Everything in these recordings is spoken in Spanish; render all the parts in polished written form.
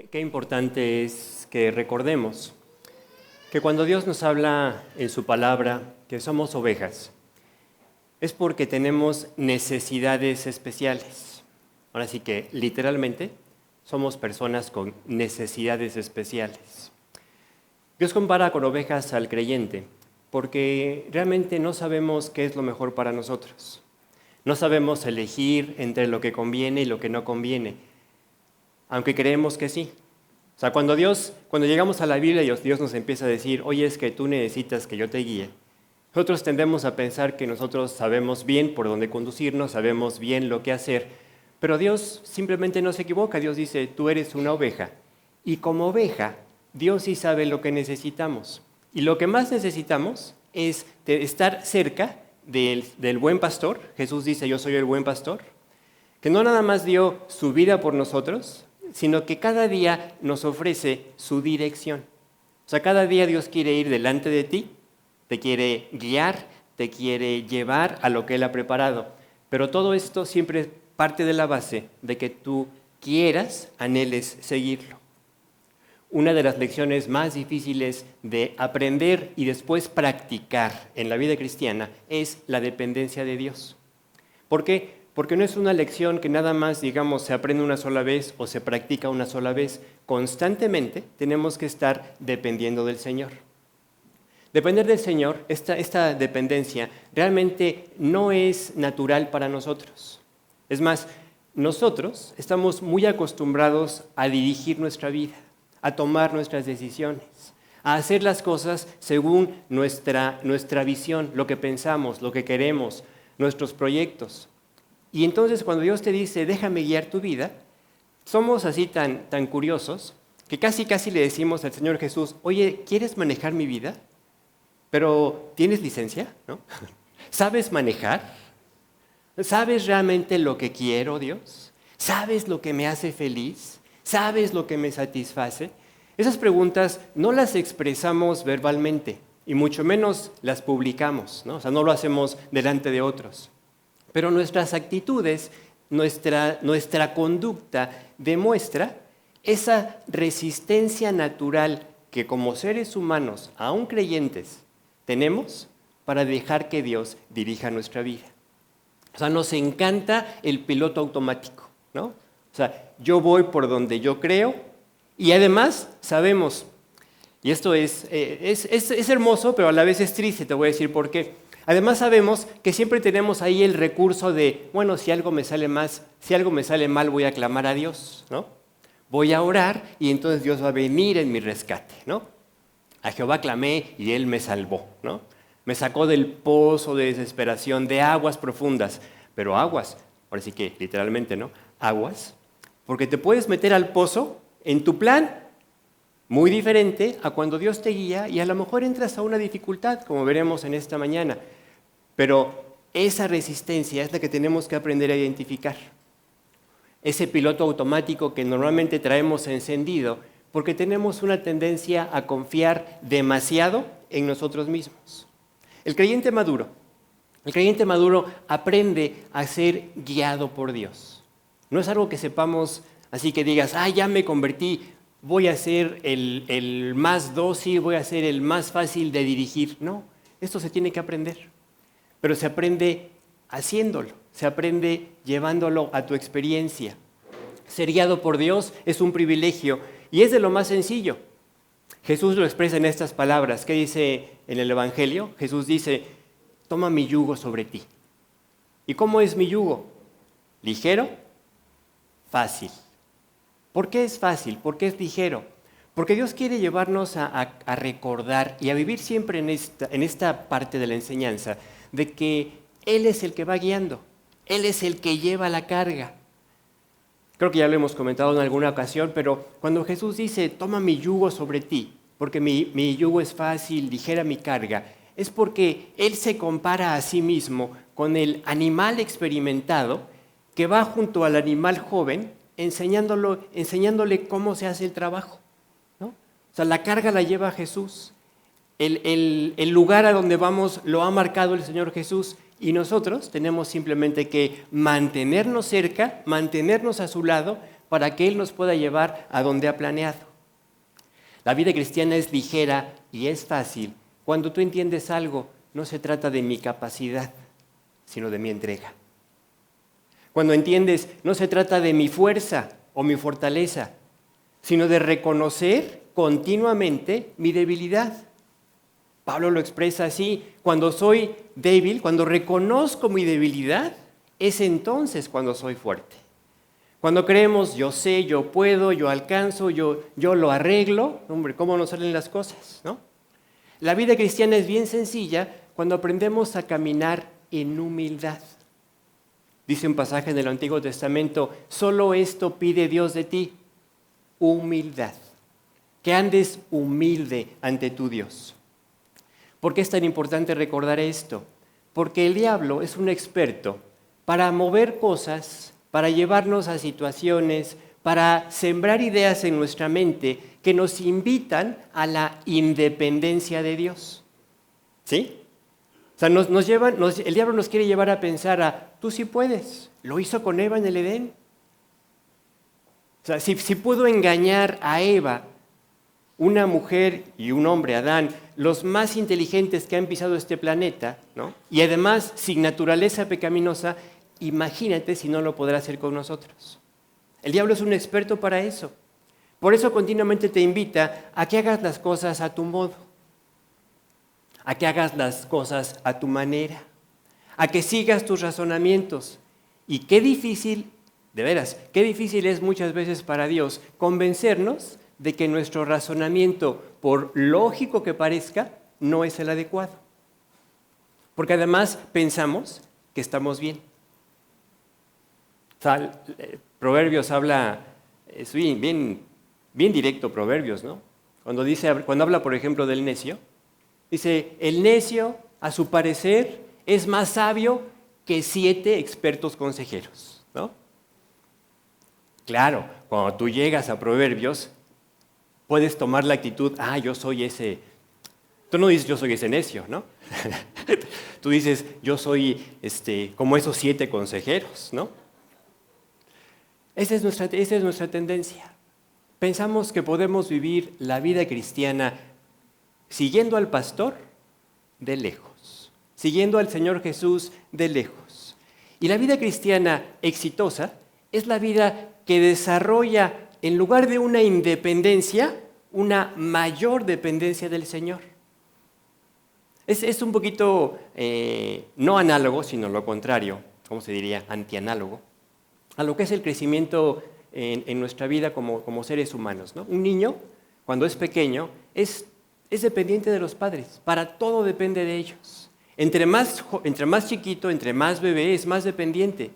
Qué importante es que recordemos que cuando Dios nos habla en su palabra que somos ovejas, es porque tenemos necesidades especiales. Ahora sí que literalmente somos personas con necesidades especiales. Dios compara con ovejas al creyente porque realmente no sabemos qué es lo mejor para nosotros. No sabemos elegir entre lo que conviene y lo que no conviene, aunque creemos que sí. O sea, cuando llegamos a la Biblia y Dios nos empieza a decir, oye, es que tú necesitas que yo te guíe, nosotros tendemos a pensar que nosotros sabemos bien por dónde conducirnos, sabemos bien lo que hacer, pero Dios simplemente no se equivoca. Dios dice, tú eres una oveja, y como oveja, Dios sí sabe lo que necesitamos. Y lo que más necesitamos es estar cerca del buen pastor. Jesús dice, yo soy el buen pastor, que no nada más dio su vida por nosotros, sino que cada día nos ofrece su dirección. O sea, cada día Dios quiere ir delante de ti, te quiere guiar, te quiere llevar a lo que Él ha preparado. Pero todo esto siempre parte de la base de que tú quieras, anheles seguirlo. Una de las lecciones más difíciles de aprender y después practicar en la vida cristiana es la dependencia de Dios. ¿Por qué? Porque no es una lección que nada más, digamos, se aprende una sola vez o se practica una sola vez. Constantemente tenemos que estar dependiendo del Señor. Depender del Señor, esta dependencia, realmente no es natural para nosotros. Es más, nosotros estamos muy acostumbrados a dirigir nuestra vida, a tomar nuestras decisiones, a hacer las cosas según nuestra visión, lo que pensamos, lo que queremos, nuestros proyectos. Y entonces cuando Dios te dice, déjame guiar tu vida, somos así tan curiosos que casi le decimos al Señor Jesús, oye, ¿quieres manejar mi vida? Pero ¿tienes licencia? ¿No? ¿Sabes manejar? ¿Sabes realmente lo que quiero, Dios? ¿Sabes lo que me hace feliz? ¿Sabes lo que me satisface? Esas preguntas no las expresamos verbalmente y mucho menos las publicamos, ¿no? O sea, no lo hacemos delante de otros. Pero nuestras actitudes, nuestra conducta demuestra esa resistencia natural que como seres humanos, aún creyentes, tenemos para dejar que Dios dirija nuestra vida. O sea, nos encanta el piloto automático, ¿no? O sea, yo voy por donde yo creo y además sabemos, y esto es hermoso, pero a la vez es triste, te voy a decir por qué. Además sabemos que siempre tenemos ahí el recurso de, bueno, si algo me sale mal, voy a clamar a Dios, ¿no? Voy a orar y entonces Dios va a venir en mi rescate, ¿no? A Jehová clamé y Él me salvó, ¿no? Me sacó del pozo de desesperación, de aguas profundas. Pero aguas, ahora sí que literalmente, ¿no? Aguas, porque te puedes meter al pozo en tu plan muy diferente a cuando Dios te guía y a lo mejor entras a una dificultad, como veremos en esta mañana. Pero esa resistencia es la que tenemos que aprender a identificar. Ese piloto automático que normalmente traemos encendido porque tenemos una tendencia a confiar demasiado en nosotros mismos. El creyente maduro aprende a ser guiado por Dios. No es algo que sepamos así que digas, ya me convertí, voy a ser el más dócil, voy a ser el más fácil de dirigir. No, esto se tiene que aprender. Pero se aprende haciéndolo, se aprende llevándolo a tu experiencia. Ser guiado por Dios es un privilegio y es de lo más sencillo. Jesús lo expresa en estas palabras. ¿Qué dice en el Evangelio? Jesús dice, toma mi yugo sobre ti. ¿Y cómo es mi yugo? Ligero, fácil. ¿Por qué es fácil? ¿Por qué es ligero? Porque Dios quiere llevarnos a recordar y a vivir siempre en esta parte de la enseñanza de que Él es el que va guiando, Él es el que lleva la carga. Creo que ya lo hemos comentado en alguna ocasión, pero cuando Jesús dice, toma mi yugo sobre ti, porque mi yugo es fácil, ligera mi carga, es porque Él se compara a sí mismo con el animal experimentado que va junto al animal joven enseñándole cómo se hace el trabajo, ¿no? O sea, la carga la lleva Jesús. El lugar a donde vamos lo ha marcado el Señor Jesús y nosotros tenemos simplemente que mantenernos cerca, mantenernos a su lado para que Él nos pueda llevar a donde ha planeado. La vida cristiana es ligera y es fácil cuando tú entiendes algo. No se trata de mi capacidad, sino de mi entrega. Cuando entiendes, no se trata de mi fuerza o mi fortaleza, sino de reconocer continuamente mi debilidad. Pablo lo expresa así: cuando soy débil, cuando reconozco mi debilidad, es entonces cuando soy fuerte. Cuando creemos, yo sé, yo puedo, yo alcanzo, yo lo arreglo, hombre, ¿cómo nos salen las cosas, no? La vida cristiana es bien sencilla cuando aprendemos a caminar en humildad. Dice un pasaje en el Antiguo Testamento: solo esto pide Dios de ti, humildad. Que andes humilde ante tu Dios. ¿Por qué es tan importante recordar esto? Porque el diablo es un experto para mover cosas, para llevarnos a situaciones, para sembrar ideas en nuestra mente que nos invitan a la independencia de Dios. ¿Sí? O sea, el diablo nos quiere llevar a pensar tú sí puedes. Lo hizo con Eva en el Edén. O sea, si pudo engañar a Eva, una mujer y un hombre, Adán, los más inteligentes que han pisado este planeta, ¿no? Y además sin naturaleza pecaminosa, imagínate si no lo podrá hacer con nosotros. El diablo es un experto para eso. Por eso continuamente te invita a que hagas las cosas a tu modo, a que hagas las cosas a tu manera, a que sigas tus razonamientos. Y qué difícil, de veras, qué difícil es muchas veces para Dios convencernos de que nuestro razonamiento, por lógico que parezca, no es el adecuado. Porque además pensamos que estamos bien. O sea, Proverbios habla, es bien directo Proverbios, ¿no? Cuando habla, por ejemplo, del necio, dice: el necio, a su parecer, es más sabio que 7 expertos consejeros, ¿no? Claro, cuando tú llegas a Proverbios, puedes tomar la actitud: yo soy ese. Tú no dices yo soy ese necio, ¿no? Tú dices yo soy como esos 7 consejeros, ¿no? Esa es nuestra tendencia. Pensamos que podemos vivir la vida cristiana siguiendo al pastor de lejos, siguiendo al Señor Jesús de lejos. Y la vida cristiana exitosa es la vida que desarrolla, en lugar de una independencia, una mayor dependencia del Señor. Es un poquito, no análogo, sino lo contrario, ¿cómo se diría? Antianálogo, a lo que es el crecimiento en nuestra vida como seres humanos, ¿no? Un niño, cuando es pequeño, es dependiente de los padres, para todo depende de ellos. Entre más chiquito, entre más bebé, es más dependiente.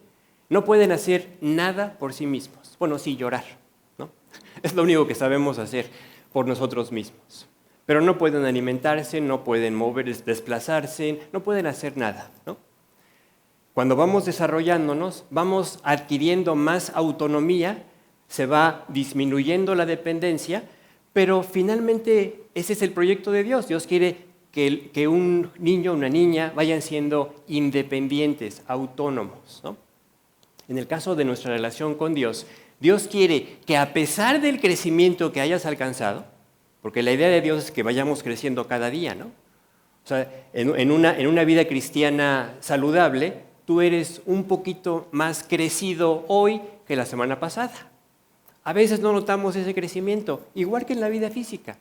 No pueden hacer nada por sí mismos. Bueno, sí, llorar, ¿no? Es lo único que sabemos hacer por nosotros mismos. Pero no pueden alimentarse, no pueden desplazarse, no pueden hacer nada, ¿no? Cuando vamos desarrollándonos, vamos adquiriendo más autonomía, se va disminuyendo la dependencia, pero finalmente ese es el proyecto de Dios. Dios quiere que un niño o una niña vayan siendo independientes, autónomos, ¿no? En el caso de nuestra relación con Dios, Dios quiere que a pesar del crecimiento que hayas alcanzado, porque la idea de Dios es que vayamos creciendo cada día, ¿no? O sea, en una vida cristiana saludable, tú eres un poquito más crecido hoy que la semana pasada. A veces no notamos ese crecimiento, igual que en la vida física.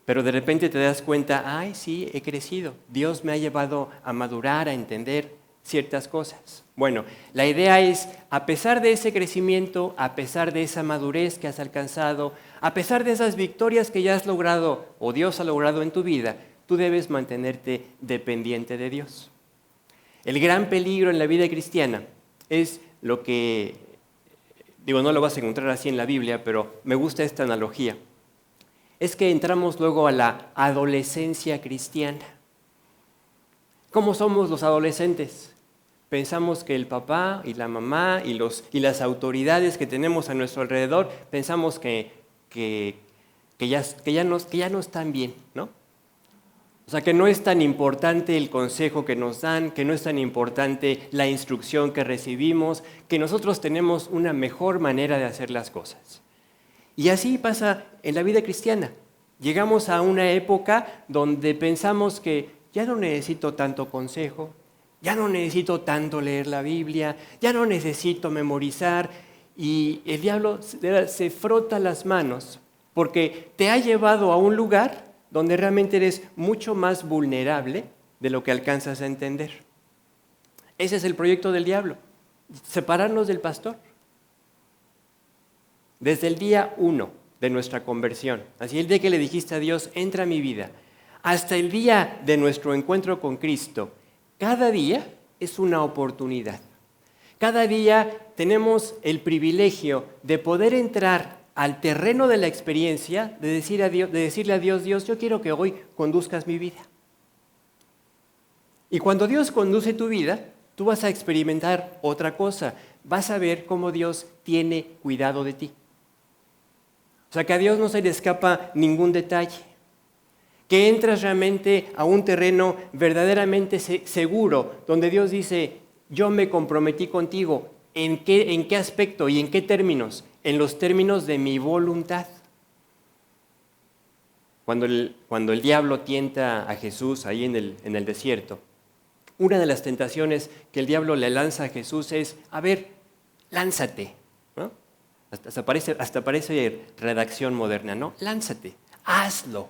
Pero de repente te das cuenta, sí, he crecido. Dios me ha llevado a madurar, a entender ciertas cosas. Bueno, la idea es, a pesar de ese crecimiento, a pesar de esa madurez que has alcanzado, a pesar de esas victorias que ya has logrado o Dios ha logrado en tu vida, tú debes mantenerte dependiente de Dios. El gran peligro en la vida cristiana es lo que, no lo vas a encontrar así en la Biblia, pero me gusta esta analogía. Es que entramos luego a la adolescencia cristiana. ¿Cómo somos los adolescentes? Pensamos que el papá y la mamá y las autoridades que tenemos a nuestro alrededor, pensamos que ya no están bien, ¿no? O sea, que no es tan importante el consejo que nos dan, que no es tan importante la instrucción que recibimos, que nosotros tenemos una mejor manera de hacer las cosas. Y así pasa en la vida cristiana. Llegamos a una época donde pensamos que ya no necesito tanto consejo, ya no necesito tanto leer la Biblia, ya no necesito memorizar, y el diablo se frota las manos porque te ha llevado a un lugar donde realmente eres mucho más vulnerable de lo que alcanzas a entender. Ese es el proyecto del diablo, separarnos del pastor. Desde el día 1 de nuestra conversión, así el día que le dijiste a Dios, entra a mi vida, hasta el día de nuestro encuentro con Cristo, cada día es una oportunidad. Cada día tenemos el privilegio de poder entrar al terreno de la experiencia, de decirle a Dios, Dios, yo quiero que hoy conduzcas mi vida. Y cuando Dios conduce tu vida, tú vas a experimentar otra cosa. Vas a ver cómo Dios tiene cuidado de ti. O sea, que a Dios no se le escapa ningún detalle. Que entras realmente a un terreno verdaderamente seguro, donde Dios dice, yo me comprometí contigo. ¿En qué aspecto y en qué términos? En los términos de mi voluntad. Cuando el diablo tienta a Jesús ahí en el desierto, una de las tentaciones que el diablo le lanza a Jesús es, a ver, lánzate, ¿no? Hasta parece redacción moderna, ¿no? Lánzate, hazlo.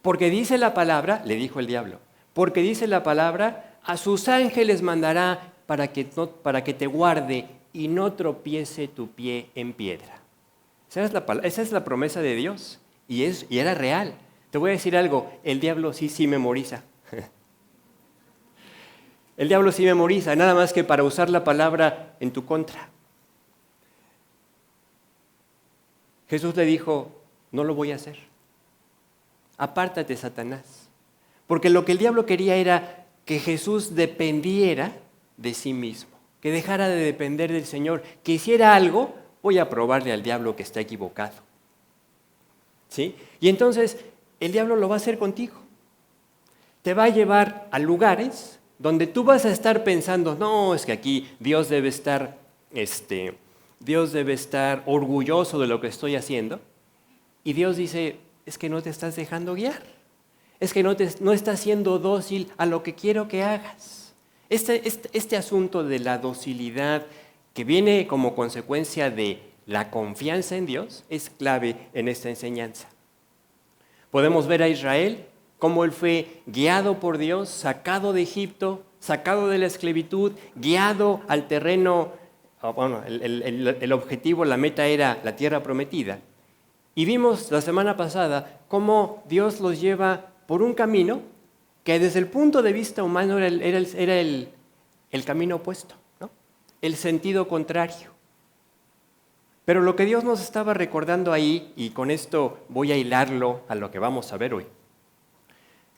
Porque dice la palabra, le dijo el diablo, porque dice la palabra, a sus ángeles mandará para que te guarde y no tropiece tu pie en piedra. Esa es la promesa de Dios y era real. Te voy a decir algo, el diablo sí memoriza. El diablo sí memoriza, nada más que para usar la palabra en tu contra. Jesús le dijo, no lo voy a hacer. Apártate, Satanás. Porque lo que el diablo quería era que Jesús dependiera de sí mismo, que dejara de depender del Señor, que hiciera algo, voy a probarle al diablo que está equivocado. ¿Sí? Y entonces el diablo lo va a hacer contigo. Te va a llevar a lugares donde tú vas a estar pensando, no, es que aquí Dios debe estar orgulloso de lo que estoy haciendo. Y Dios dice, es que no te estás dejando guiar. Es que no estás siendo dócil a lo que quiero que hagas. Este asunto de la docilidad que viene como consecuencia de la confianza en Dios es clave en esta enseñanza. Podemos ver a Israel cómo él fue guiado por Dios, sacado de Egipto, sacado de la esclavitud, guiado al terreno, el objetivo, la meta era la tierra prometida. Y vimos la semana pasada cómo Dios los lleva por un camino que desde el punto de vista humano era el camino opuesto, ¿no? El sentido contrario. Pero lo que Dios nos estaba recordando ahí, y con esto voy a hilarlo a lo que vamos a ver hoy,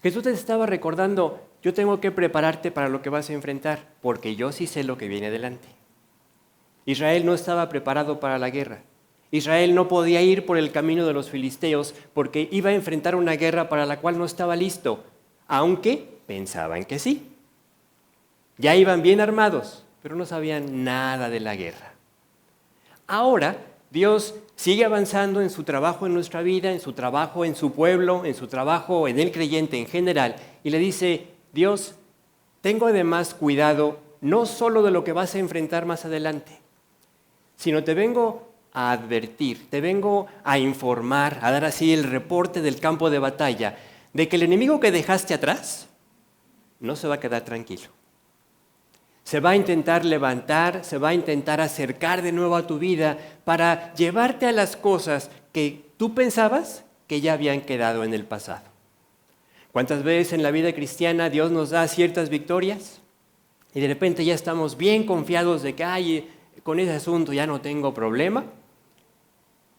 Jesús te estaba recordando, yo tengo que prepararte para lo que vas a enfrentar, porque yo sí sé lo que viene delante. Israel no estaba preparado para la guerra. Israel no podía ir por el camino de los filisteos porque iba a enfrentar una guerra para la cual no estaba listo, aunque pensaban que sí. Ya iban bien armados, pero no sabían nada de la guerra. Ahora, Dios sigue avanzando en su trabajo en nuestra vida, en su trabajo en su pueblo, en su trabajo en el creyente en general, y le dice, Dios, tengo además cuidado no solo de lo que vas a enfrentar más adelante, sino te vengo a advertir, te vengo a informar, a dar así el reporte del campo de batalla, de que el enemigo que dejaste atrás no se va a quedar tranquilo. Se va a intentar levantar, se va a intentar acercar de nuevo a tu vida para llevarte a las cosas que tú pensabas que ya habían quedado en el pasado. ¿Cuántas veces en la vida cristiana Dios nos da ciertas victorias y de repente ya estamos bien confiados de que con ese asunto ya no tengo problema?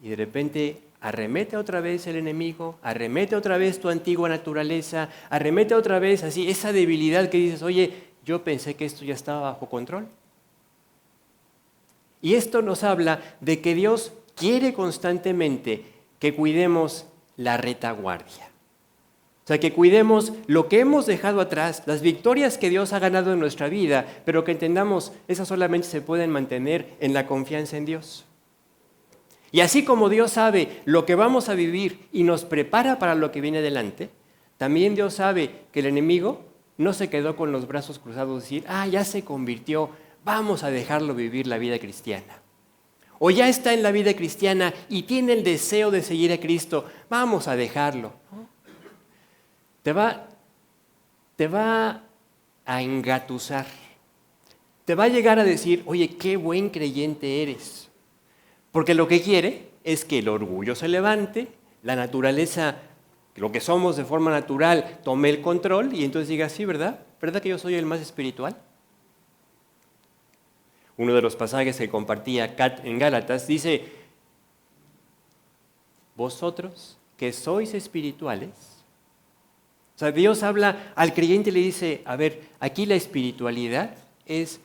Y de repente arremete otra vez el enemigo, arremete otra vez tu antigua naturaleza, arremete otra vez así esa debilidad que dices, oye, yo pensé que esto ya estaba bajo control. Y esto nos habla de que Dios quiere constantemente que cuidemos la retaguardia. O sea, que cuidemos lo que hemos dejado atrás, las victorias que Dios ha ganado en nuestra vida, pero que entendamos, esas solamente se pueden mantener en la confianza en Dios. Y así como Dios sabe lo que vamos a vivir y nos prepara para lo que viene adelante, también Dios sabe que el enemigo no se quedó con los brazos cruzados, decir, ya se convirtió, vamos a dejarlo vivir la vida cristiana. O ya está en la vida cristiana y tiene el deseo de seguir a Cristo, vamos a dejarlo. Te va a engatusar. Te va a llegar a decir, oye, qué buen creyente eres. Porque lo que quiere es que el orgullo se levante, la naturaleza, lo que somos de forma natural, tome el control y entonces diga, sí, ¿verdad? ¿Verdad que yo soy el más espiritual? Uno de los pasajes que compartía Kat en Gálatas dice, vosotros que sois espirituales. O sea, Dios habla al creyente y le dice, a ver, aquí la espiritualidad es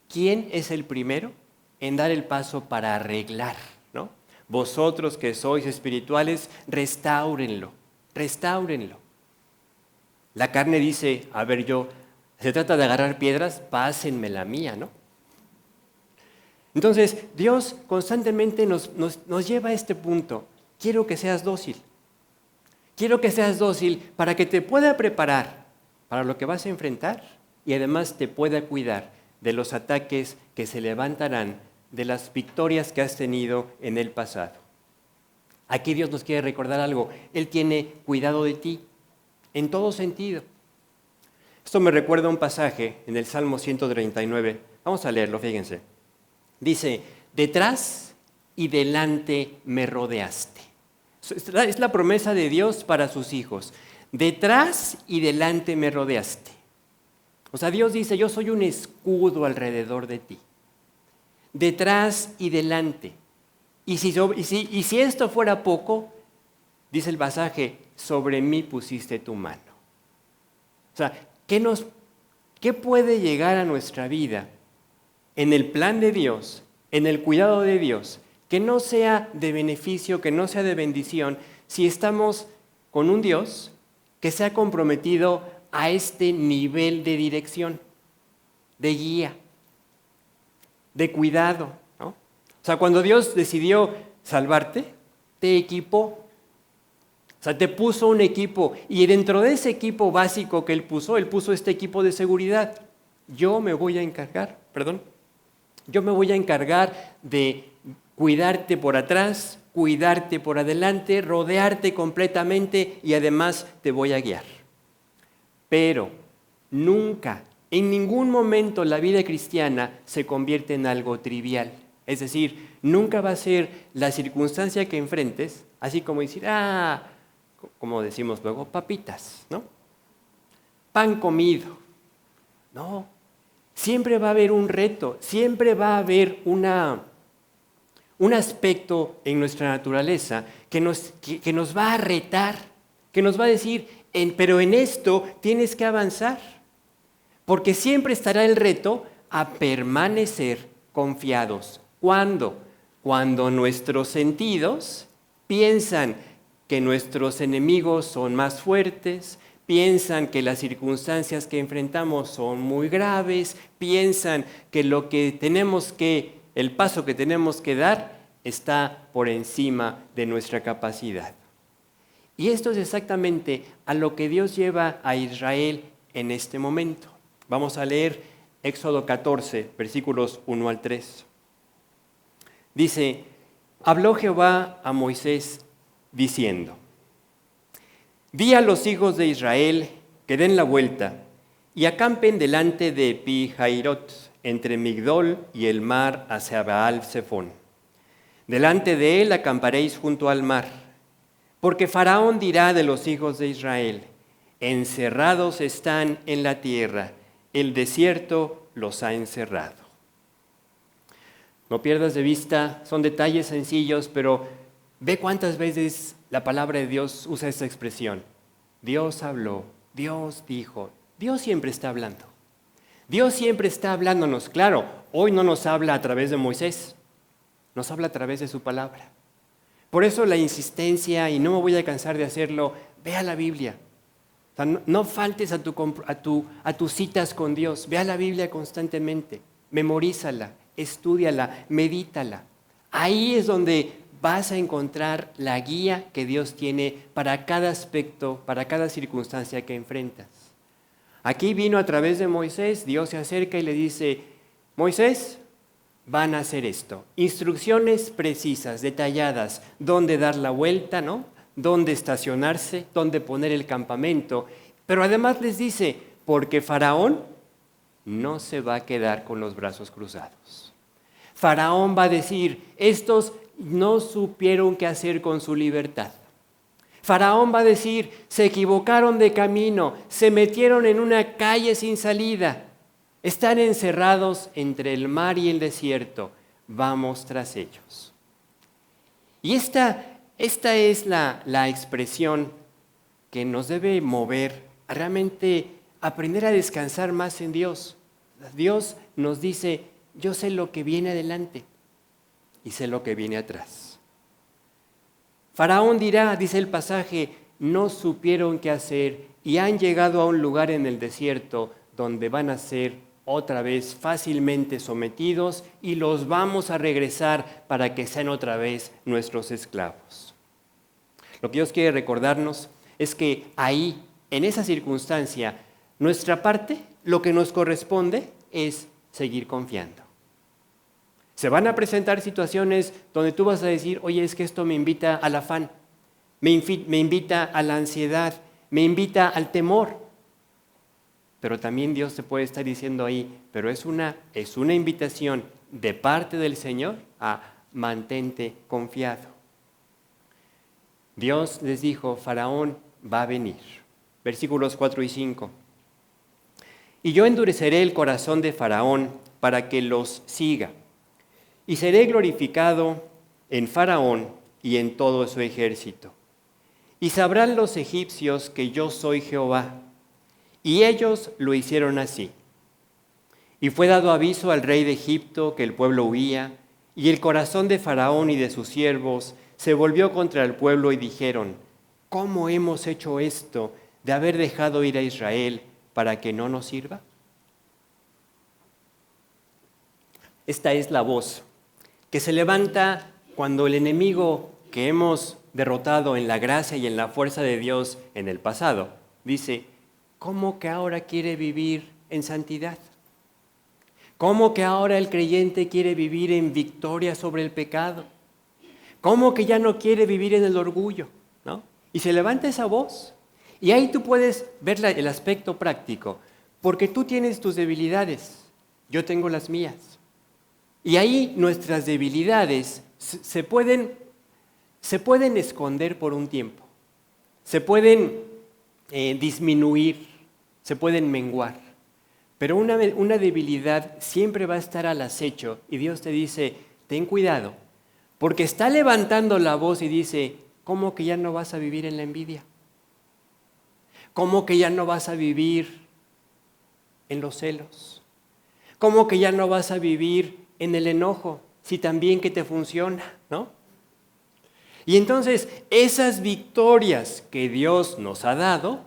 quién es el primero en dar el paso para arreglar, ¿no? Vosotros que sois espirituales, restáurenlo. La carne dice, a ver, se trata de agarrar piedras, pásenme la mía, ¿no? Entonces, Dios constantemente nos lleva a este punto. Quiero que seas dócil. Quiero que seas dócil para que te pueda preparar para lo que vas a enfrentar y además te pueda cuidar de los ataques que se levantarán de las victorias que has tenido en el pasado. Aquí Dios nos quiere recordar algo. Él tiene cuidado de ti en todo sentido. Esto me recuerda a un pasaje en el Salmo 139. Vamos a leerlo, fíjense. Dice, detrás y delante me rodeaste. Es la promesa de Dios para sus hijos. Detrás y delante me rodeaste. O sea, Dios dice, yo soy un escudo alrededor de ti. Detrás y delante. Y si esto fuera poco, dice el pasaje, sobre mí pusiste tu mano. O sea, ¿qué puede llegar a nuestra vida en el plan de Dios, en el cuidado de Dios, que no sea de beneficio, que no sea de bendición, si estamos con un Dios que se ha comprometido a este nivel de dirección, de guía, de cuidado, ¿no? O sea, cuando Dios decidió salvarte, te equipó. O sea, te puso un equipo y dentro de ese equipo básico que Él puso este equipo de seguridad. Yo me voy a encargar de cuidarte por atrás, cuidarte por adelante, rodearte completamente y además te voy a guiar. Pero nunca, en ningún momento la vida cristiana se convierte en algo trivial. Es decir, nunca va a ser la circunstancia que enfrentes, así como decir, como decimos luego, papitas, ¿no? Pan comido. No, siempre va a haber un reto, siempre va a haber un aspecto en nuestra naturaleza que nos va a retar, que nos va a decir, pero en esto tienes que avanzar, porque siempre estará el reto a permanecer confiados. ¿Cuándo? Cuando nuestros sentidos piensan que nuestros enemigos son más fuertes, piensan que las circunstancias que enfrentamos son muy graves, piensan que el paso que tenemos que dar está por encima de nuestra capacidad. Y esto es exactamente a lo que Dios lleva a Israel en este momento. Vamos a leer Éxodo 14, versículos 1 al 3. Dice, habló Jehová a Moisés diciendo, di a los hijos de Israel que den la vuelta y acampen delante de Pi-Hairot, entre Migdol y el mar hacia Baal-Zephón. Delante de él acamparéis junto al mar, porque Faraón dirá de los hijos de Israel, encerrados están en la tierra, el desierto los ha encerrado. No pierdas de vista, son detalles sencillos, pero ve cuántas veces la palabra de Dios usa esta expresión. Dios habló, Dios dijo, Dios siempre está hablando. Dios siempre está hablándonos. Claro, hoy no nos habla a través de Moisés, nos habla a través de su palabra. Por eso la insistencia, y no me voy a cansar de hacerlo, vea la Biblia. O sea, no faltes a tus citas con Dios. Ve a la Biblia constantemente, memorízala, estúdiala, medítala. Ahí es donde vas a encontrar la guía que Dios tiene para cada aspecto, para cada circunstancia que enfrentas. Aquí vino a través de Moisés, Dios se acerca y le dice, Moisés, van a hacer esto. Instrucciones precisas, detalladas, dónde dar la vuelta, ¿no? Dónde estacionarse, dónde poner el campamento. Pero además les dice, porque Faraón no se va a quedar con los brazos cruzados. Faraón va a decir, estos no supieron qué hacer con su libertad. Faraón va a decir, se equivocaron de camino, se metieron en una calle sin salida, están encerrados entre el mar y el desierto, vamos tras ellos. Y esta es la expresión que nos debe mover a realmente aprender a descansar más en Dios. Dios nos dice, yo sé lo que viene adelante y sé lo que viene atrás. Faraón dirá, dice el pasaje, no supieron qué hacer y han llegado a un lugar en el desierto donde van a ser otra vez fácilmente sometidos y los vamos a regresar para que sean otra vez nuestros esclavos. Lo que Dios quiere recordarnos es que ahí, en esa circunstancia, nuestra parte, lo que nos corresponde es seguir confiando. Se van a presentar situaciones donde tú vas a decir, oye, es que esto me invita al afán, me invita a la ansiedad, me invita al temor. Pero también Dios te puede estar diciendo ahí, pero es una invitación de parte del Señor a mantente confiado. Dios les dijo, Faraón va a venir. Versículos 4 y 5. Y yo endureceré el corazón de Faraón para que los siga. Y seré glorificado en Faraón y en todo su ejército. Y sabrán los egipcios que yo soy Jehová. Y ellos lo hicieron así. Y fue dado aviso al rey de Egipto que el pueblo huía, y el corazón de Faraón y de sus siervos se volvió contra el pueblo y dijeron, ¿cómo hemos hecho esto de haber dejado ir a Israel para que no nos sirva? Esta es la voz que se levanta cuando el enemigo que hemos derrotado en la gracia y en la fuerza de Dios en el pasado dice, ¿cómo que ahora quiere vivir en santidad? ¿Cómo que ahora el creyente quiere vivir en victoria sobre el pecado? ¿Cómo que ya no quiere vivir en el orgullo? ¿No? Y se levanta esa voz. Y ahí tú puedes ver el aspecto práctico, porque tú tienes tus debilidades, yo tengo las mías. Y ahí nuestras debilidades se pueden esconder por un tiempo, se pueden disminuir, se pueden menguar. Pero una debilidad siempre va a estar al acecho y Dios te dice, ten cuidado, porque está levantando la voz y dice, ¿cómo que ya no vas a vivir en la envidia? ¿Cómo que ya no vas a vivir en los celos? ¿Cómo que ya no vas a vivir en el enojo, si también que te funciona, ¿no? Y entonces, esas victorias que Dios nos ha dado,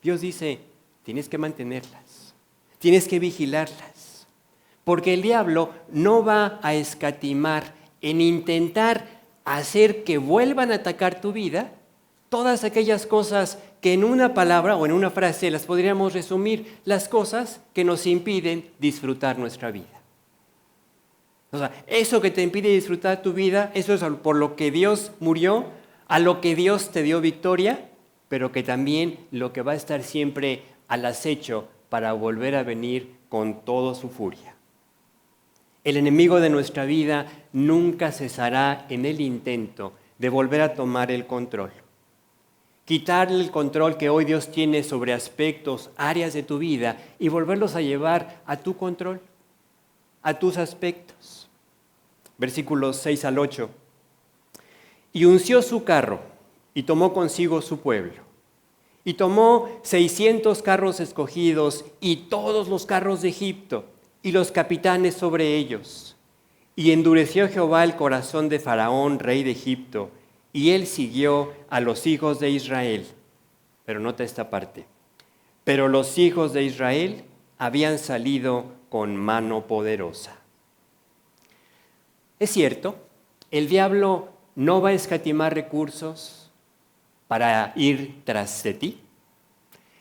Dios dice, tienes que mantenerlas, tienes que vigilarlas, porque el diablo no va a escatimar en intentar hacer que vuelvan a atacar tu vida todas aquellas cosas que en una palabra o en una frase las podríamos resumir, las cosas que nos impiden disfrutar nuestra vida. O sea, eso que te impide disfrutar tu vida, eso es por lo que Dios murió, a lo que Dios te dio victoria, pero que también lo que va a estar siempre al acecho para volver a venir con toda su furia. El enemigo de nuestra vida nunca cesará en el intento de volver a tomar el control. Quitarle el control que hoy Dios tiene sobre aspectos, áreas de tu vida y volverlos a llevar a tu control, a tus aspectos. Versículos 6 al 8. Y unció su carro y tomó consigo su pueblo. Y tomó 600 carros escogidos y todos los carros de Egipto y los capitanes sobre ellos. Y endureció Jehová el corazón de Faraón, rey de Egipto, y él siguió a los hijos de Israel. Pero nota esta parte. Pero los hijos de Israel habían salido con mano poderosa. Es cierto, el diablo no va a escatimar recursos para ir tras de ti.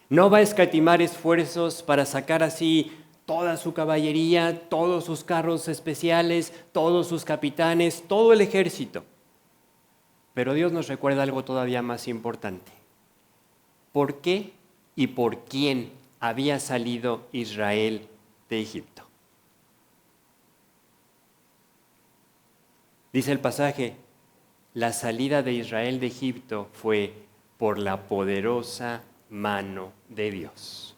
No va a escatimar esfuerzos para sacar así toda su caballería, todos sus carros especiales, todos sus capitanes, todo el ejército. Pero Dios nos recuerda algo todavía más importante. ¿Por qué y por quién había salido Israel de Egipto? Dice el pasaje, la salida de Israel de Egipto fue por la poderosa mano de Dios.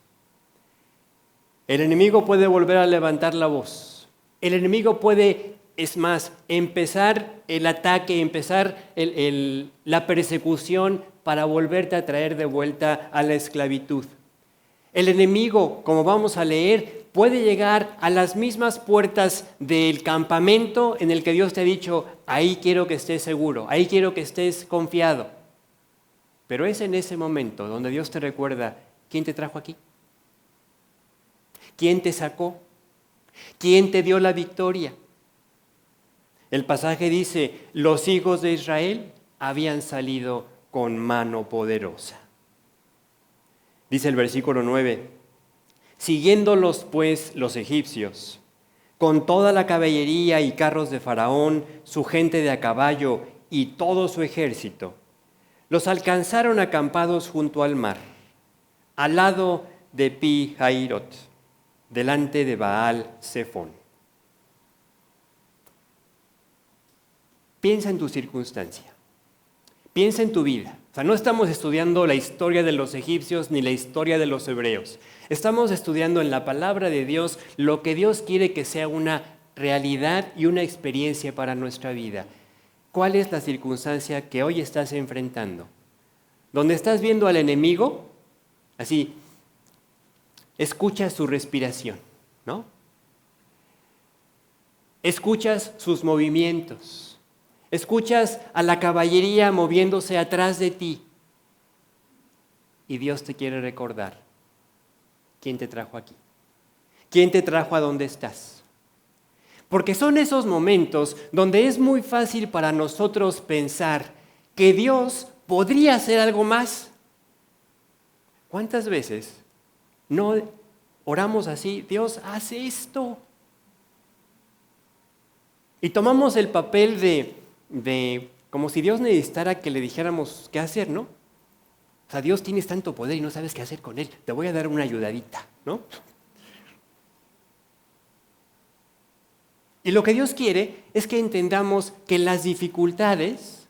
El enemigo puede volver a levantar la voz. El enemigo puede, es más, empezar el ataque, empezar la persecución para volverte a traer de vuelta a la esclavitud. El enemigo, como vamos a leer, puede llegar a las mismas puertas del campamento en el que Dios te ha dicho, ahí quiero que estés seguro, ahí quiero que estés confiado. Pero es en ese momento donde Dios te recuerda, ¿quién te trajo aquí? ¿Quién te sacó? ¿Quién te dio la victoria? El pasaje dice, los hijos de Israel habían salido con mano poderosa. Dice el versículo 9, siguiéndolos pues los egipcios, con toda la caballería y carros de Faraón, su gente de a caballo y todo su ejército, los alcanzaron acampados junto al mar, al lado de Pi-Hairot, delante de Baal-Zephón. Piensa en tu circunstancia, piensa en tu vida. O sea, no estamos estudiando la historia de los egipcios ni la historia de los hebreos. Estamos estudiando en la palabra de Dios lo que Dios quiere que sea una realidad y una experiencia para nuestra vida. ¿Cuál es la circunstancia que hoy estás enfrentando? Donde estás viendo al enemigo, así, escuchas su respiración, ¿no? Escuchas sus movimientos. Escuchas a la caballería moviéndose atrás de ti. Y Dios te quiere recordar, ¿quién te trajo aquí? ¿Quién te trajo a donde estás? Porque son esos momentos donde es muy fácil para nosotros pensar que Dios podría hacer algo más. ¿Cuántas veces no oramos así? Dios, haz esto. Y tomamos el papel de como si Dios necesitara que le dijéramos qué hacer, ¿no? O sea, Dios tienes tanto poder y no sabes qué hacer con él. Te voy a dar una ayudadita, ¿no? Y lo que Dios quiere es que entendamos que las dificultades,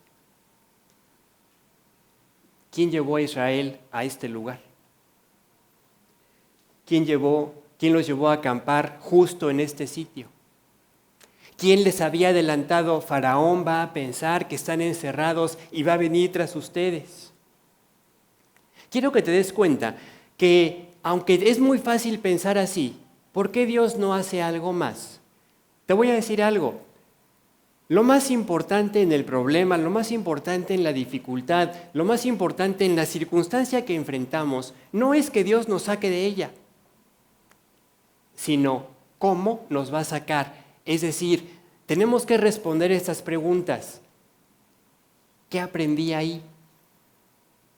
¿quién llevó a Israel a este lugar? ¿Quién los llevó a acampar justo en este sitio? ¿Quién les había adelantado? Faraón va a pensar que están encerrados y va a venir tras ustedes. Quiero que te des cuenta que, aunque es muy fácil pensar así, ¿por qué Dios no hace algo más? Te voy a decir algo. Lo más importante en el problema, lo más importante en la dificultad, lo más importante en la circunstancia que enfrentamos, no es que Dios nos saque de ella, sino cómo nos va a sacar. Es decir, tenemos que responder estas preguntas. ¿Qué aprendí ahí?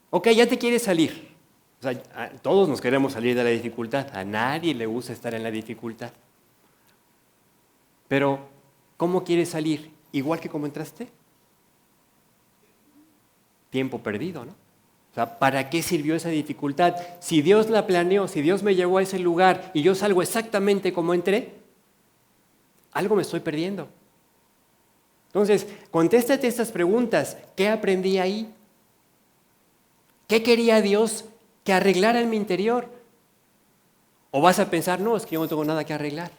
Ok, ya te quieres salir. O sea, todos nos queremos salir de la dificultad. A nadie le gusta estar en la dificultad. Pero, ¿cómo quieres salir? ¿Igual que como entraste? Tiempo perdido, ¿no? O sea, ¿para qué sirvió esa dificultad? Si Dios la planeó, si Dios me llevó a ese lugar y yo salgo exactamente como entré, algo me estoy perdiendo. Entonces, contéstate estas preguntas. ¿Qué aprendí ahí? ¿Qué quería Dios que arreglara en mi interior? ¿O vas a pensar, no, es que yo no tengo nada que arreglar?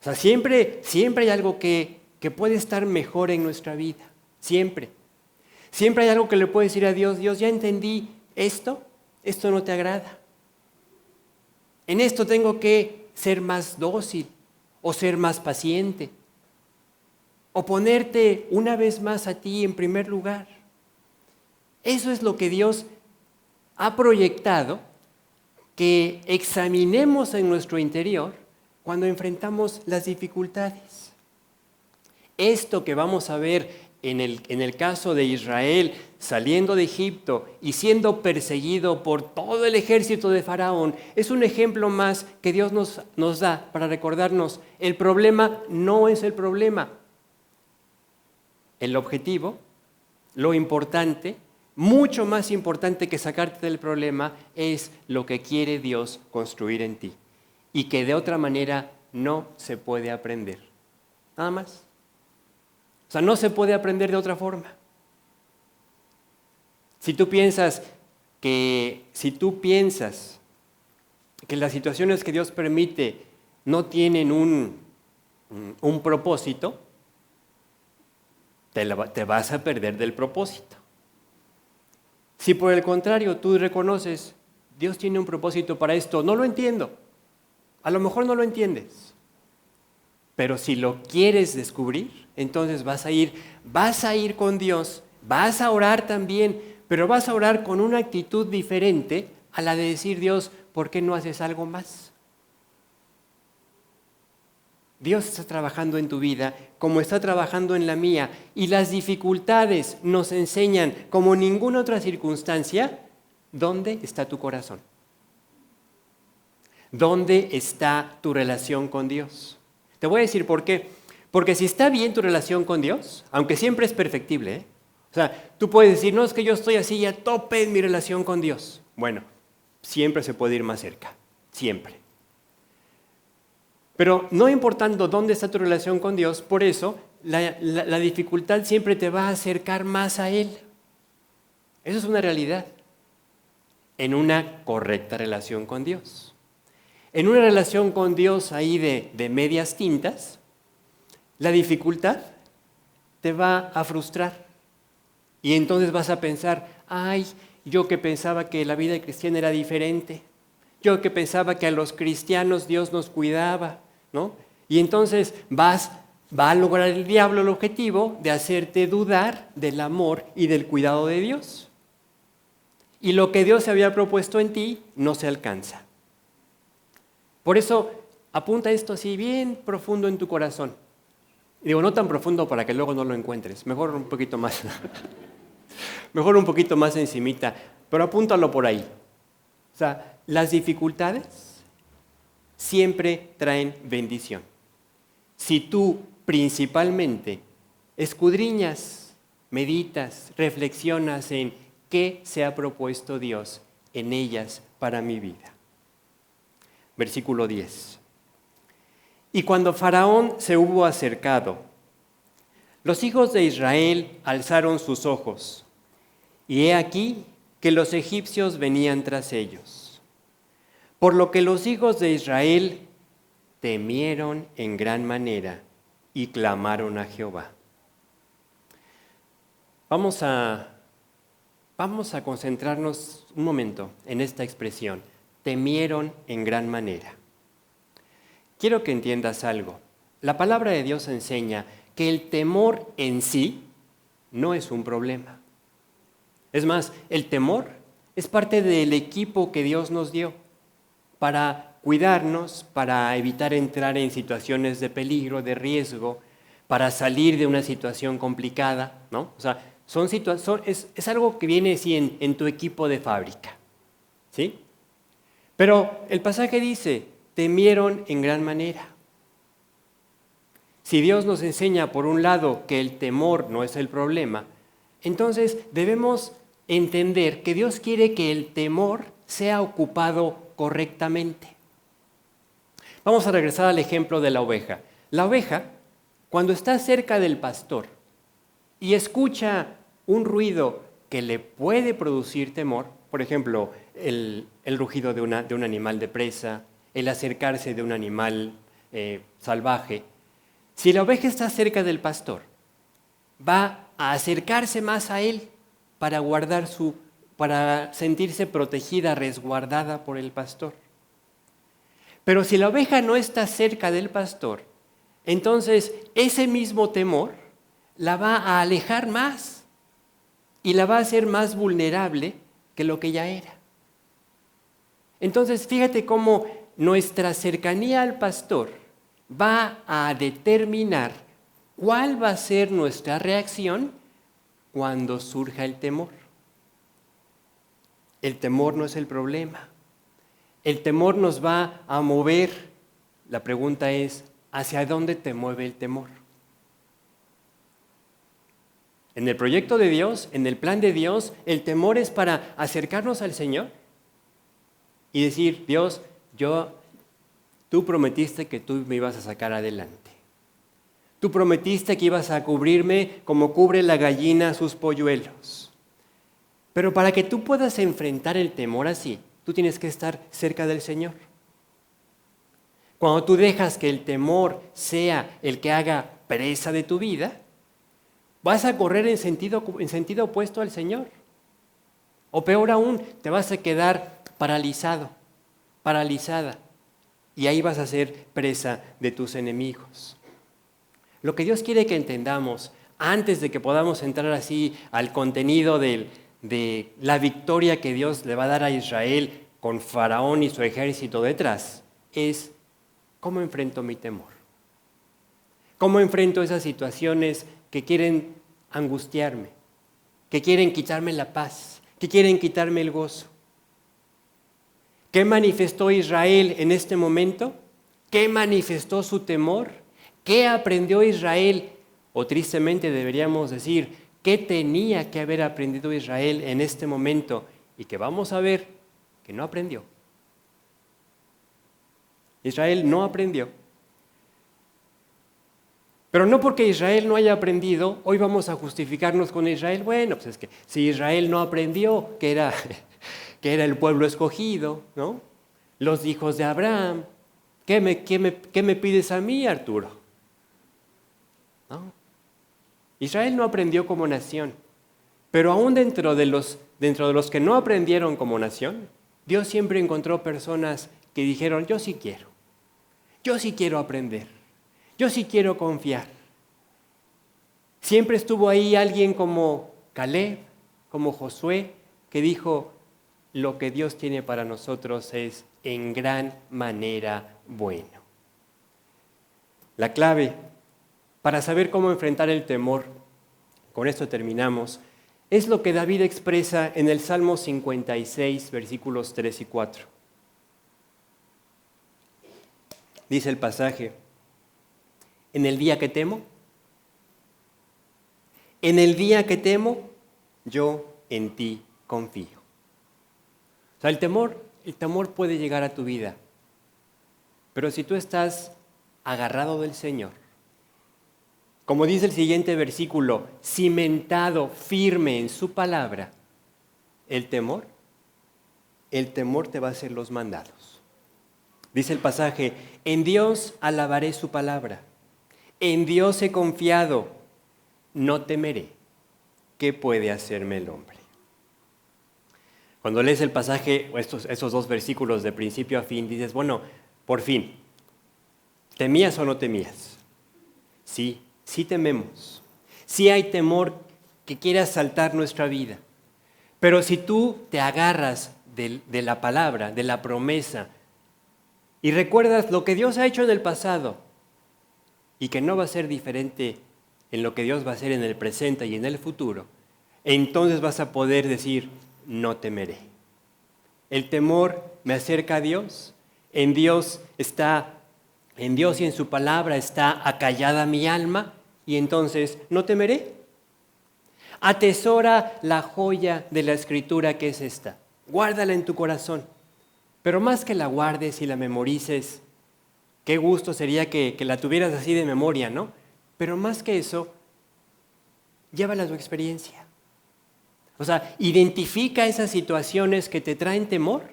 O sea, siempre hay algo que puede estar mejor en nuestra vida. Siempre. Siempre hay algo que le puedes decir a Dios, Dios, ya entendí esto no te agrada. En esto tengo que ser más dócil o ser más paciente o ponerte una vez más a ti en primer lugar. Eso es lo que Dios ha proyectado, que examinemos en nuestro interior cuando enfrentamos las dificultades. Esto que vamos a ver en el caso de Israel, saliendo de Egipto y siendo perseguido por todo el ejército de Faraón, es un ejemplo más que Dios nos da para recordarnos, el problema no es el problema. El objetivo, lo importante, mucho más importante que sacarte del problema, es lo que quiere Dios construir en ti y que de otra manera no se puede aprender. Nada más. O sea, no se puede aprender de otra forma. Si tú piensas que las situaciones que Dios permite no tienen un propósito, te vas a perder del propósito. Si por el contrario tú reconoces, Dios tiene un propósito para esto, no lo entiendo, a lo mejor no lo entiendes, pero si lo quieres descubrir, entonces vas a ir con Dios, vas a orar también, pero vas a orar con una actitud diferente a la de decir, Dios, ¿por qué no haces algo más? Dios está trabajando en tu vida como está trabajando en la mía, y las dificultades nos enseñan, como ninguna otra circunstancia, dónde está tu corazón, dónde está tu relación con Dios. Te voy a decir por qué. Porque si está bien tu relación con Dios, aunque siempre es perfectible, o sea, tú puedes decir, no, es que yo estoy así a tope en mi relación con Dios. Bueno, siempre se puede ir más cerca, siempre. Pero no importando dónde está tu relación con Dios, por eso la dificultad siempre te va a acercar más a Él. Eso es una realidad. En una correcta relación con Dios. En una relación con Dios ahí de medias tintas, la dificultad te va a frustrar. Y entonces vas a pensar, ay, yo que pensaba que la vida cristiana era diferente. Yo que pensaba que a los cristianos Dios nos cuidaba, ¿no? Y entonces va a lograr el diablo el objetivo de hacerte dudar del amor y del cuidado de Dios. Y lo que Dios se había propuesto en ti no se alcanza. Por eso, apunta esto así bien profundo en tu corazón. Y digo, no tan profundo para que luego no lo encuentres, mejor un poquito más, mejor un poquito más encimita, pero apúntalo por ahí. O sea, las dificultades siempre traen bendición. Si tú principalmente escudriñas, meditas, reflexionas en qué se ha propuesto Dios en ellas para mi vida. Versículo 10. Y cuando Faraón se hubo acercado, los hijos de Israel alzaron sus ojos, y he aquí que los egipcios venían tras ellos. Por lo que los hijos de Israel temieron en gran manera y clamaron a Jehová. Vamos a concentrarnos un momento en esta expresión, temieron en gran manera. Quiero que entiendas algo. La palabra de Dios enseña que el temor en sí no es un problema. Es más, el temor es parte del equipo que Dios nos dio para cuidarnos, para evitar entrar en situaciones de peligro, de riesgo, para salir de una situación complicada, ¿no? O sea, es algo que viene así en tu equipo de fábrica, ¿sí? Pero el pasaje dice, temieron en gran manera. Si Dios nos enseña, por un lado, que el temor no es el problema, entonces debemos entender que Dios quiere que el temor sea ocupado correctamente. Vamos a regresar al ejemplo de la oveja. La oveja, cuando está cerca del pastor y escucha un ruido que le puede producir temor, por ejemplo, el rugido de un animal de presa, el acercarse de un animal salvaje, si la oveja está cerca del pastor, va a acercarse más a él para sentirse protegida, resguardada por el pastor. Pero si la oveja no está cerca del pastor, entonces ese mismo temor la va a alejar más y la va a hacer más vulnerable que lo que ya era. Entonces, fíjate cómo nuestra cercanía al pastor va a determinar cuál va a ser nuestra reacción cuando surja el temor. El temor no es el problema. El temor nos va a mover. La pregunta es, ¿hacia dónde te mueve el temor? En el proyecto de Dios, en el plan de Dios, el temor es para acercarnos al Señor y decir, Dios, tú prometiste que tú me ibas a sacar adelante. Tú prometiste que ibas a cubrirme como cubre la gallina sus polluelos. Pero para que tú puedas enfrentar el temor así, tú tienes que estar cerca del Señor. Cuando tú dejas que el temor sea el que haga presa de tu vida, vas a correr en sentido opuesto al Señor. O peor aún, te vas a quedar paralizado, paralizada. Y ahí vas a ser presa de tus enemigos. Lo que Dios quiere que entendamos, antes de que podamos entrar así al contenido de la victoria que Dios le va a dar a Israel con Faraón y su ejército detrás, es ¿cómo enfrento mi temor? ¿Cómo enfrento esas situaciones que quieren angustiarme, que quieren quitarme la paz, que quieren quitarme el gozo? ¿Qué manifestó Israel en este momento? ¿Qué manifestó su temor? ¿Qué aprendió Israel? O tristemente deberíamos decir, ¿qué tenía que haber aprendido Israel en este momento? Y que vamos a ver que no aprendió. Israel no aprendió. Pero no porque Israel no haya aprendido, hoy vamos a justificarnos con Israel. Bueno, pues es que si Israel no aprendió, que era el pueblo escogido, ¿no? Los hijos de Abraham. ¿Qué me pides a mí, Arturo? ¿No? Israel no aprendió como nación, pero aún dentro de los que no aprendieron como nación, Dios siempre encontró personas que dijeron, yo sí quiero aprender, yo sí quiero confiar. Siempre estuvo ahí alguien como Caleb, como Josué, que dijo, lo que Dios tiene para nosotros es en gran manera bueno. La clave para saber cómo enfrentar el temor, con esto terminamos, es lo que David expresa en el Salmo 56, versículos 3 y 4. Dice el pasaje, en el día que temo, yo en ti confío. O sea, el temor puede llegar a tu vida, pero si tú estás agarrado del Señor, como dice el siguiente versículo, cimentado firme en su palabra, el temor te va a hacer los mandados. Dice el pasaje, en Dios alabaré su palabra, en Dios he confiado, no temeré. ¿Qué puede hacerme el hombre? Cuando lees el pasaje, esos dos versículos de principio a fin, dices, bueno, por fin, ¿temías o no temías? Sí tememos. Sí hay temor que quiere asaltar nuestra vida. Pero si tú te agarras de la palabra, de la promesa, y recuerdas lo que Dios ha hecho en el pasado, y que no va a ser diferente en lo que Dios va a hacer en el presente y en el futuro, entonces vas a poder decir, no temeré. El temor me acerca a Dios. En Dios y en su palabra está acallada mi alma, y entonces no temeré. Atesora la joya de la Escritura que es esta. Guárdala en tu corazón. Pero más que la guardes y la memorices, qué gusto sería que la tuvieras así de memoria, ¿no? Pero más que eso, llévala a tu experiencia. O sea, identifica esas situaciones que te traen temor.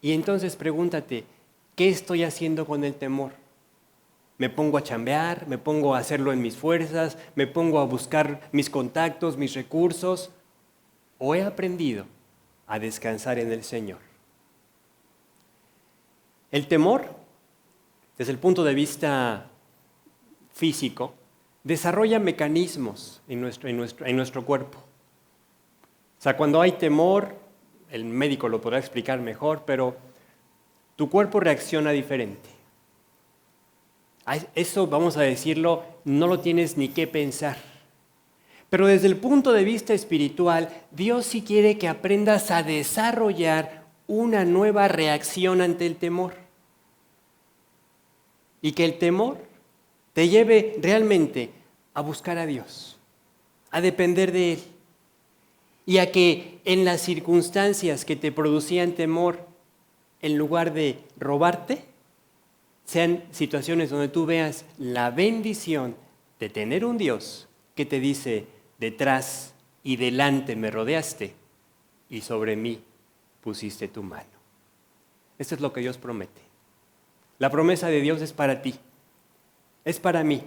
Y entonces pregúntate, ¿qué estoy haciendo con el temor? ¿Me pongo a chambear? ¿Me pongo a hacerlo en mis fuerzas? ¿Me pongo a buscar mis contactos, mis recursos? ¿O he aprendido a descansar en el Señor? El temor, desde el punto de vista físico, desarrolla mecanismos en nuestro cuerpo. O sea, cuando hay temor, el médico lo podrá explicar mejor, pero tu cuerpo reacciona diferente. Eso, vamos a decirlo, no lo tienes ni que pensar. Pero desde el punto de vista espiritual, Dios sí quiere que aprendas a desarrollar una nueva reacción ante el temor. Y que el temor te lleve realmente a buscar a Dios, a depender de Él. Y a que en las circunstancias que te producían temor, en lugar de robarte, sean situaciones donde tú veas la bendición de tener un Dios que te dice, detrás y delante me rodeaste y sobre mí pusiste tu mano. Esto es lo que Dios promete. La promesa de Dios es para ti, es para mí,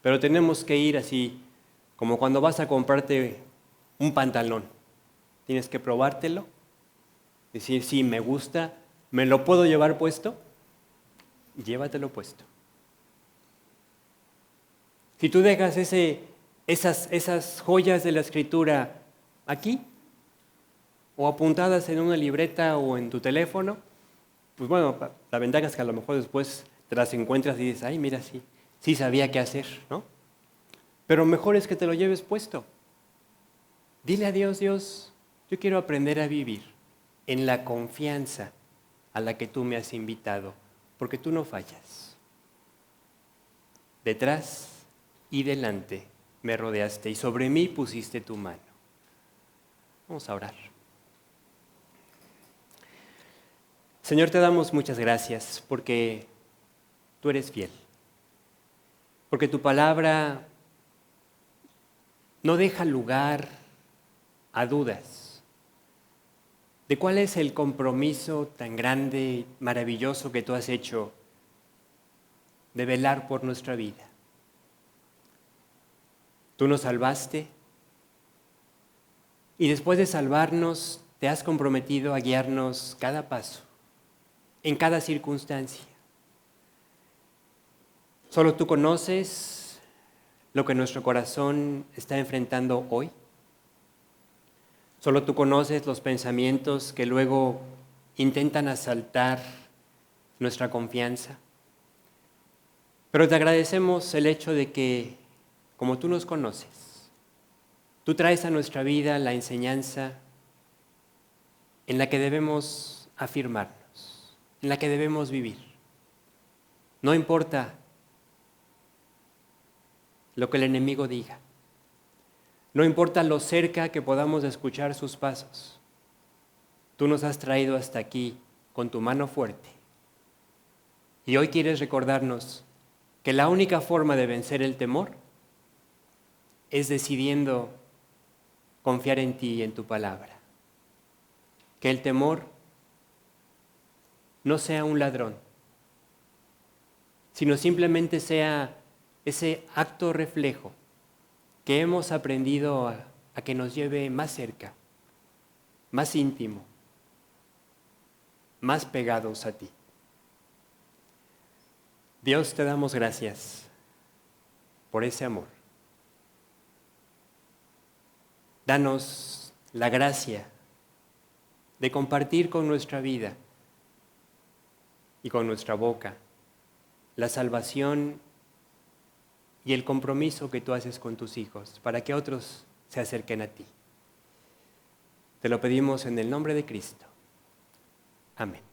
pero tenemos que ir así, como cuando vas a comprarte un pantalón. Tienes que probártelo, decir, sí, me gusta, ¿me lo puedo llevar puesto? Llévatelo puesto. Si tú dejas esas joyas de la Escritura aquí, o apuntadas en una libreta o en tu teléfono, pues bueno, la ventaja es que a lo mejor después te las encuentras y dices, ay, mira, sí sabía qué hacer, ¿no? Pero mejor es que te lo lleves puesto. Dile a Dios, Dios, yo quiero aprender a vivir en la confianza a la que tú me has invitado, porque tú no fallas. Detrás y delante me rodeaste y sobre mí pusiste tu mano. Vamos a orar. Señor, te damos muchas gracias porque tú eres fiel, porque tu palabra no deja lugar a dudas de cuál es el compromiso tan grande y maravilloso que tú has hecho de velar por nuestra vida. Tú nos salvaste y después de salvarnos te has comprometido a guiarnos cada paso, en cada circunstancia. Solo tú conoces lo que nuestro corazón está enfrentando hoy. Solo tú conoces los pensamientos que luego intentan asaltar nuestra confianza. Pero te agradecemos el hecho de que, como tú nos conoces, tú traes a nuestra vida la enseñanza en la que debemos afirmarnos, en la que debemos vivir. No importa lo que el enemigo diga. No importa lo cerca que podamos escuchar sus pasos. Tú nos has traído hasta aquí con tu mano fuerte. Y hoy quieres recordarnos que la única forma de vencer el temor es decidiendo confiar en ti y en tu palabra. Que el temor no sea un ladrón, sino simplemente sea ese acto reflejo que hemos aprendido a que nos lleve más cerca, más íntimo, más pegados a ti. Dios, te damos gracias por ese amor. Danos la gracia de compartir con nuestra vida y con nuestra boca la salvación y el compromiso que tú haces con tus hijos para que otros se acerquen a ti. Te lo pedimos en el nombre de Cristo. Amén.